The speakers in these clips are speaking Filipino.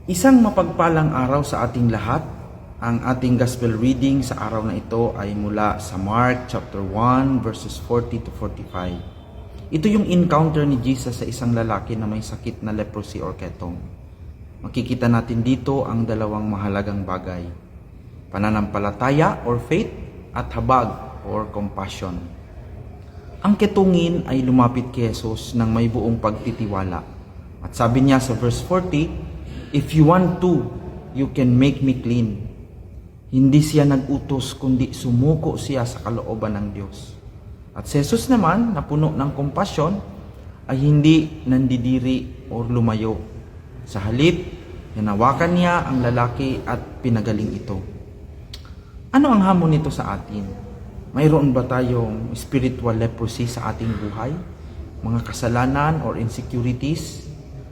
Isang mapagpalang araw sa ating lahat. Ang ating gospel reading sa araw na ito ay mula sa Mark chapter 1 verses 40 to 45. Ito yung encounter ni Jesus sa isang lalaki na may sakit na leprosy or ketong. Makikita natin dito ang dalawang mahalagang bagay: pananampalataya or faith at habag or compassion. Ang ketungin ay lumapit kay Jesus ng may buong pagtitiwala. At sabi niya sa verse 40, "If you want to, you can make me clean." Hindi siya nag-utos kundi sumuko siya sa kalooban ng Diyos. At si Jesus naman, na puno ng kompasyon, ay hindi nandidiri o lumayo. Sa halip, hinawakan niya ang lalaki at pinagaling ito. Ano ang hamon nito sa atin? Mayroon ba tayong spiritual leprosy sa ating buhay? Mga kasalanan or insecurities?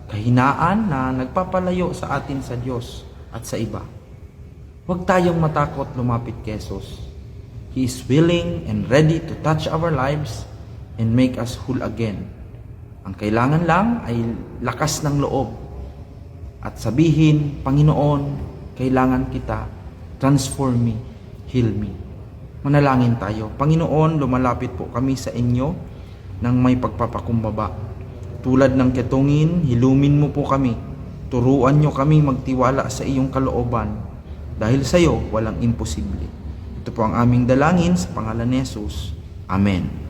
Kahinaan na nagpapalayo sa atin sa Diyos at sa iba? Huwag tayong matakot lumapit kay Jesus. He is willing and ready to touch our lives and make us whole again. Ang kailangan lang ay lakas ng loob at sabihin, "Panginoon, kailangan kita. Transform me, heal me." Manalangin tayo. Panginoon, lumalapit po kami sa inyo ng may pagpapakumbaba. Tulad ng ketungin, hilumin mo po kami. Turuan nyo kami magtiwala sa iyong kalooban. Dahil sa iyo, walang imposible. Ito po ang aming dalangin sa pangalan ni Jesus. Amen.